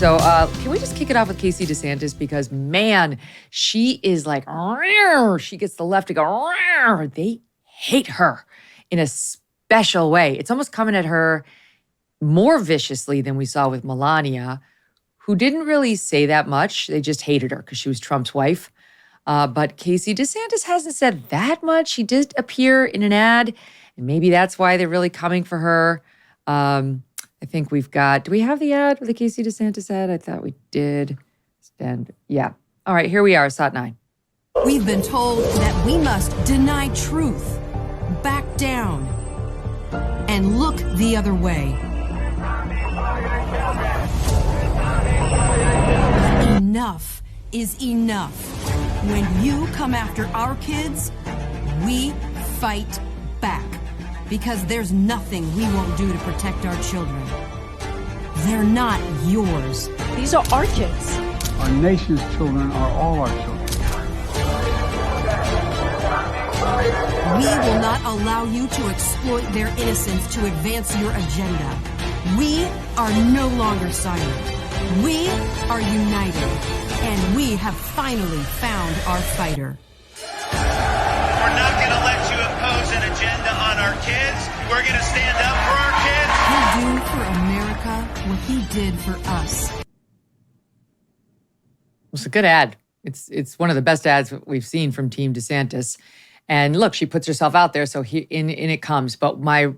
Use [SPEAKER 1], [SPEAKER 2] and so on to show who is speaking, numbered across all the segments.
[SPEAKER 1] So can we just kick it off with Casey DeSantis? Because, man, she is like, she gets the left to go, they hate her in a special way. It's almost coming at her more viciously than we saw with Melania, who didn't really say that much. They just hated her because she was Trump's wife. But Casey DeSantis hasn't said that much. She did appear in an ad, and maybe that's why they're really coming for her. I think we've got, do we have the ad with the Casey DeSantis ad? I thought we did. And yeah. All right, here we are, SOT 9.
[SPEAKER 2] We've been told that we must deny truth, back down, and look the other way. But enough is enough. When you come after our kids, we fight back. Because there's nothing we won't do to protect our children. They're not yours.
[SPEAKER 3] These are our kids.
[SPEAKER 4] Our nation's children are all our children.
[SPEAKER 2] We will not allow you to exploit their innocence to advance your agenda. We are no longer silent. We are united. And we have finally found our fighter.
[SPEAKER 5] We're not going to let you impose an agenda on our kids. We're going to stand up for our kids.
[SPEAKER 2] He'll do for America what he did for us.
[SPEAKER 1] It's a good ad. It's one of the best ads we've seen from Team DeSantis. And look, she puts herself out there, so in it comes. But my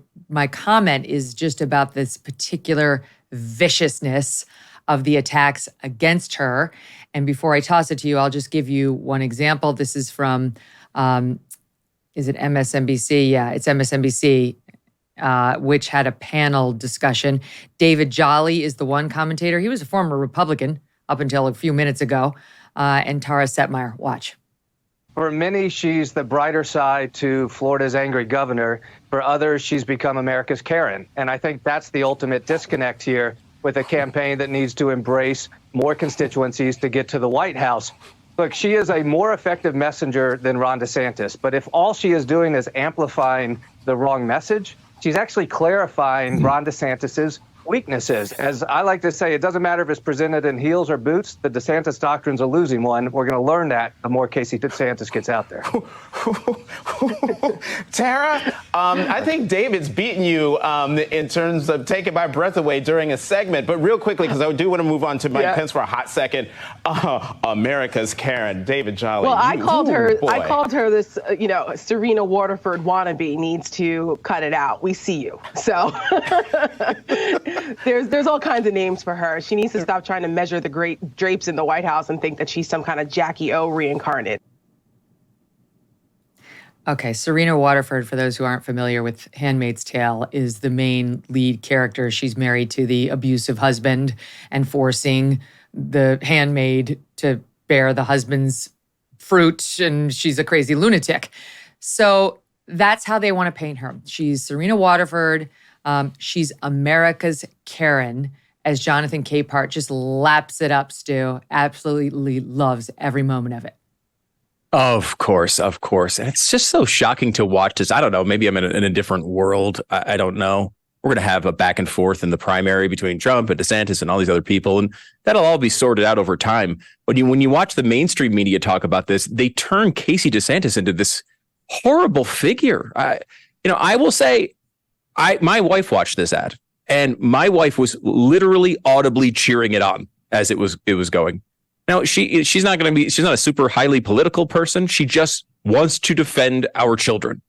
[SPEAKER 1] comment is just about this particular viciousness of the attacks against her. And before I toss it to you, I'll just give you one example. This is from, is it MSNBC? Yeah, it's MSNBC, which had a panel discussion. David Jolly is the one commentator. He was a former Republican up until a few minutes ago. And Tara Setmeyer, watch.
[SPEAKER 6] For many, she's the brighter side to Florida's angry governor. For others, she's become America's Karen. And I think that's the ultimate disconnect here with a campaign that needs to embrace more constituencies to get to the White House. Look, she is a more effective messenger than Ron DeSantis. But if all she is doing is amplifying the wrong message, she's actually clarifying Ron DeSantis's weaknesses. As I like to say, it doesn't matter if it's presented in heels or boots. The DeSantis doctrine's a losing one. We're going to learn that the more Casey DeSantis gets out there.
[SPEAKER 7] Tara, I think David's beaten you in terms of taking my breath away during a segment. But real quickly, because I do want to move on to Mike Pence for a hot second. America's Karen, David Jolly.
[SPEAKER 3] Well, I called her this, Serena Waterford wannabe needs to cut it out. We see you. So there's all kinds of names for her. She needs to stop trying to measure the great drapes in the White House and think that she's some kind of Jackie O reincarnate.
[SPEAKER 1] Okay, Serena Waterford, for those who aren't familiar with Handmaid's Tale, is the main lead character. She's married to the abusive husband and forcing the handmaid to bear the husband's fruit, and she's a crazy lunatic. So that's how they want to paint her. She's Serena Waterford. She's America's Karen, as Jonathan Capehart just laps it up, Stu. Absolutely loves every moment of it.
[SPEAKER 8] Of course. And it's just so shocking to watch this. I don't know. Maybe I'm in a different world. I don't know. We're going to have a back and forth in the primary between Trump and DeSantis and all these other people, and that'll all be sorted out over time. But when you watch the mainstream media talk about this, they turn Casey DeSantis into this horrible figure. I will say, my wife watched this ad, and my wife was literally audibly cheering it on as it was going. Now, she's not a super highly political person. She just wants to defend our children.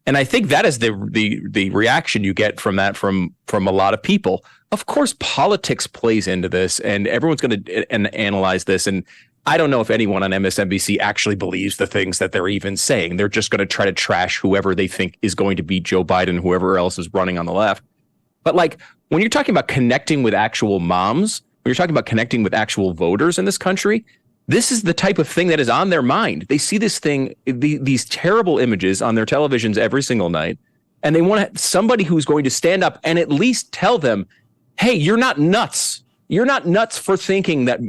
[SPEAKER 8] And I think that is the reaction you get from that from a lot of people. Of course, politics plays into this, and everyone's going to analyze this. And I don't know if anyone on MSNBC actually believes the things that they're even saying. They're just going to try to trash whoever they think is going to beat Joe Biden, whoever else is running on the left. But like when you're talking about connecting with actual moms, when you're talking about connecting with actual voters in this country, this is the type of thing that is on their mind. They see this thing, these terrible images on their televisions every single night, and they want somebody who's going to stand up and at least tell them, hey, you're not nuts. You're not nuts for thinking that,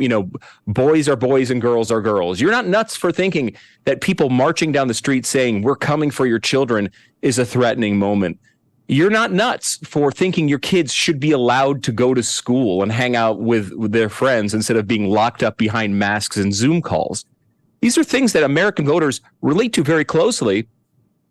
[SPEAKER 8] boys are boys and girls are girls. You're not nuts for thinking that people marching down the street saying we're coming for your children is a threatening moment. You're not nuts for thinking your kids should be allowed to go to school and hang out with their friends instead of being locked up behind masks and Zoom calls. These are things that American voters relate to very closely,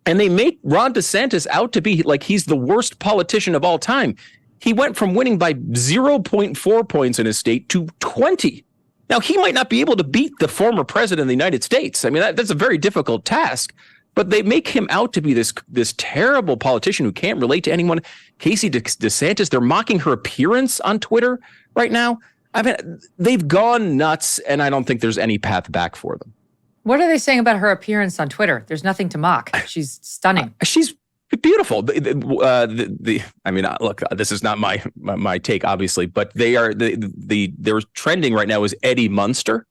[SPEAKER 8] and they make Ron DeSantis out to be like he's the worst politician of all time. He went from winning by 0.4 points in his state to 20. Now, he might not be able to beat the former president of the United States. I mean, that's a very difficult task. But they make him out to be this terrible politician who can't relate to anyone. Casey DeSantis, they're mocking her appearance on Twitter right now. I mean, they've gone nuts, and I don't think there's any path back for them.
[SPEAKER 1] What are they saying about her appearance on Twitter? There's nothing to mock. She's stunning.
[SPEAKER 8] She's beautiful. I mean, look, this is not my take, obviously, but they're trending right now is Eddie Munster,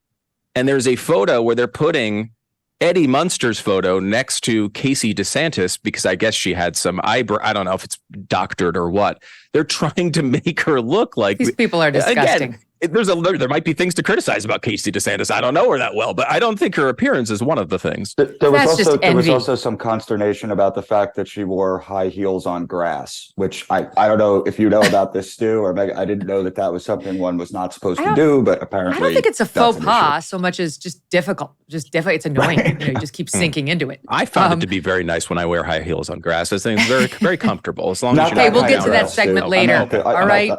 [SPEAKER 8] and there's a photo where they're putting Eddie Munster's photo next to Casey DeSantis because I guess she had some eyebrow. I don't know if it's doctored or what. They're trying to make her look like
[SPEAKER 1] these people are disgusting.
[SPEAKER 8] Again, there might be things to criticize about Casey DeSantis. I don't know her that well, but I don't think her appearance is one of the things.
[SPEAKER 9] There was also some consternation about the fact that she wore high heels on grass, which I don't know if you know about this, Stu, or Megyn. I didn't know that was something one was not supposed to do, but apparently
[SPEAKER 1] I don't think it's a faux pas so much as just difficult. It's annoying. Right. You just keep sinking into it.
[SPEAKER 8] I found it to be very nice when I wear high heels on grass. I think it's very, very comfortable. As long as you're
[SPEAKER 1] okay, we'll get to that segment later. All right.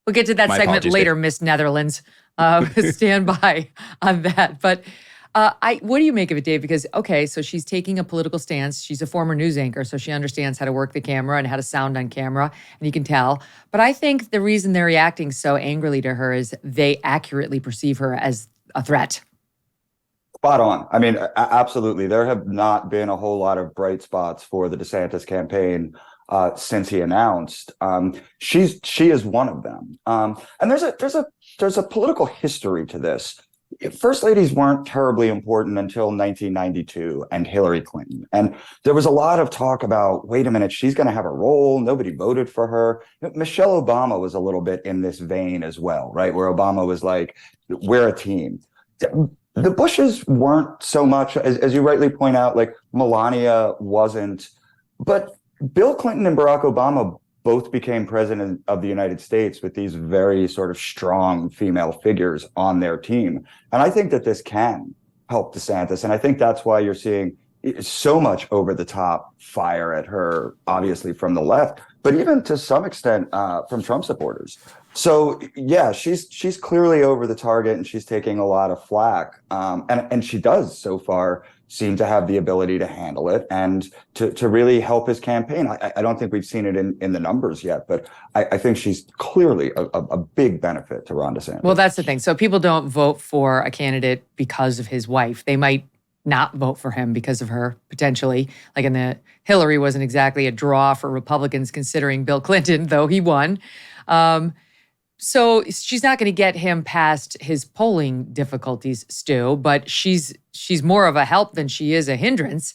[SPEAKER 1] We'll get to that segment later,
[SPEAKER 8] Dave.
[SPEAKER 1] Miss Netherlands. Stand by on that. But what do you make of it, Dave? Because, okay, so she's taking a political stance. She's a former news anchor, so she understands how to work the camera and how to sound on camera, and you can tell. But I think the reason they're reacting so angrily to her is they accurately perceive her as a threat.
[SPEAKER 9] Spot on. I mean, absolutely. There have not been a whole lot of bright spots for the DeSantis campaign since he announced. She is one of them. And there's a political history to this. First ladies weren't terribly important until 1992 and Hillary Clinton. And there was a lot of talk about, wait a minute, she's going to have a role. Nobody voted for her. Michelle Obama was a little bit in this vein as well, right? Where Obama was like, we're a team. The Bushes weren't so much, as you rightly point out, like Melania wasn't, but Bill Clinton and Barack Obama both became president of the United States with these very sort of strong female figures on their team. And I think that this can help DeSantis. And I think that's why you're seeing so much over the top fire at her, obviously from the left, but even to some extent from Trump supporters. So yeah, she's clearly over the target and she's taking a lot of flack. And she does so far seem to have the ability to handle it and to really help his campaign. I don't think we've seen it in the numbers yet, but I think she's clearly a big benefit to Ron DeSantis.
[SPEAKER 1] Well, that's the thing. So people don't vote for a candidate because of his wife. They might not vote for him because of her, potentially. Like Hillary wasn't exactly a draw for Republicans considering Bill Clinton, though he won. So she's not going to get him past his polling difficulties, Stu, but she's more of a help than she is a hindrance.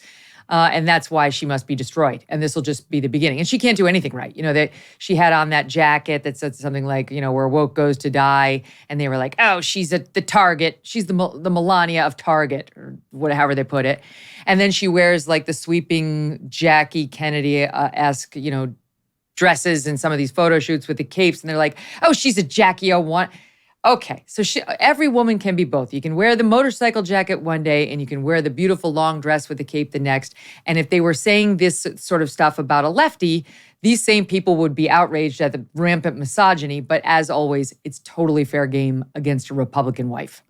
[SPEAKER 1] And that's why she must be destroyed. And this will just be the beginning. And she can't do anything right. You know, she had on that jacket that said something like, you know, where woke goes to die. And they were like, oh, she's the target. She's the Melania of Target, or whatever they put it. And then she wears like the sweeping Jackie Kennedy-esque, you know, dresses in some of these photo shoots with the capes. And they're like, oh, she's a Jackie O1. Okay, so every woman can be both. You can wear the motorcycle jacket one day and you can wear the beautiful long dress with the cape the next. And if they were saying this sort of stuff about a lefty, these same people would be outraged at the rampant misogyny. But as always, it's totally fair game against a Republican wife.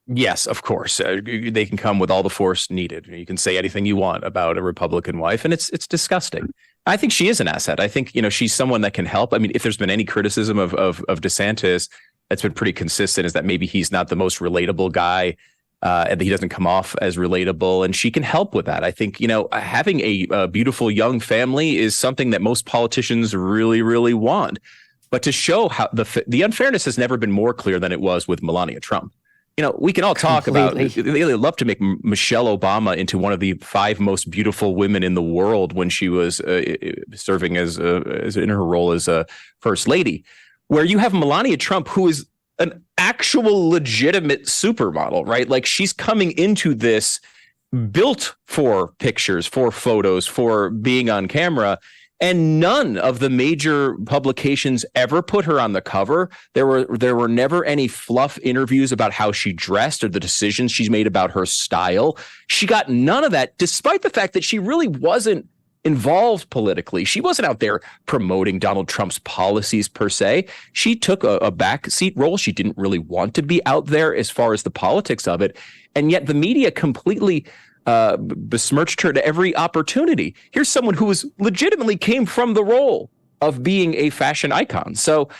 [SPEAKER 8] Yes, of course. They can come with all the force needed. You can say anything you want about a Republican wife, and it's disgusting. I think she is an asset. I think, you know, she's someone that can help. I mean, if there's been any criticism of DeSantis, that's been pretty consistent, is that maybe he's not the most relatable guy, and he doesn't come off as relatable, and she can help with that. I think, you know, having a beautiful young family is something that most politicians really, really want. But to show how the unfairness has never been more clear than it was with Melania Trump. You know, we can all talk about, they love to make Michelle Obama into one of the 5 most beautiful women in the world when she was serving as in her role as a first lady, where you have Melania Trump, who is an actual legitimate supermodel, right? Like, she's coming into this built for pictures, for photos, for being on camera. And none of the major publications ever put her on the cover. There were never any fluff interviews about how she dressed or the decisions she's made about her style. She got none of that, despite the fact that she really wasn't involved politically. She wasn't out there promoting Donald Trump's policies per se. She took a backseat role. She didn't really want to be out there as far as the politics of it. And yet the media completely besmirched her to every opportunity. Here's someone who legitimately came from the role of being a fashion icon. So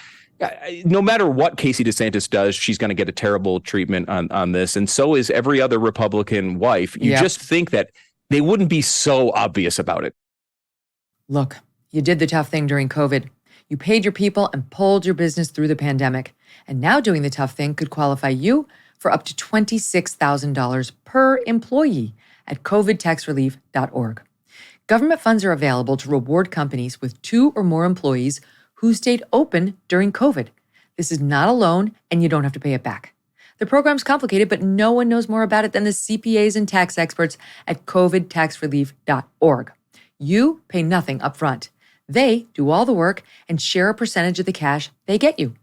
[SPEAKER 8] no matter what Casey DeSantis does, she's going to get a terrible treatment on this. And so is every other Republican wife. You just think that they wouldn't be so obvious about it.
[SPEAKER 1] Look, you did the tough thing during COVID. You paid your people and pulled your business through the pandemic. And now doing the tough thing could qualify you for up to $26,000 per employee at covidtaxrelief.org. Government funds are available to reward companies with 2 or more employees who stayed open during COVID. This is not a loan, and you don't have to pay it back. The program's complicated, but no one knows more about it than the CPAs and tax experts at covidtaxrelief.org. You pay nothing up front. They do all the work and share a percentage of the cash they get you.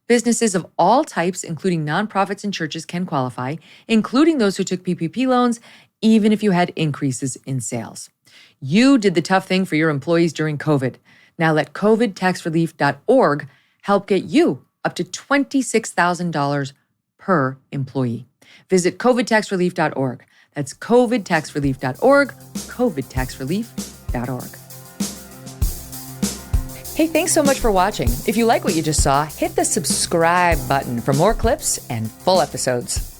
[SPEAKER 1] Businesses of all types, including nonprofits and churches, can qualify, including those who took PPP loans, even if you had increases in sales. You did the tough thing for your employees during COVID. Now let covidtaxrelief.org help get you up to $26,000 per employee. Visit covidtaxrelief.org. That's covidtaxrelief.org, covidtaxrelief.org. Hey, thanks so much for watching. If you like what you just saw, hit the subscribe button for more clips and full episodes.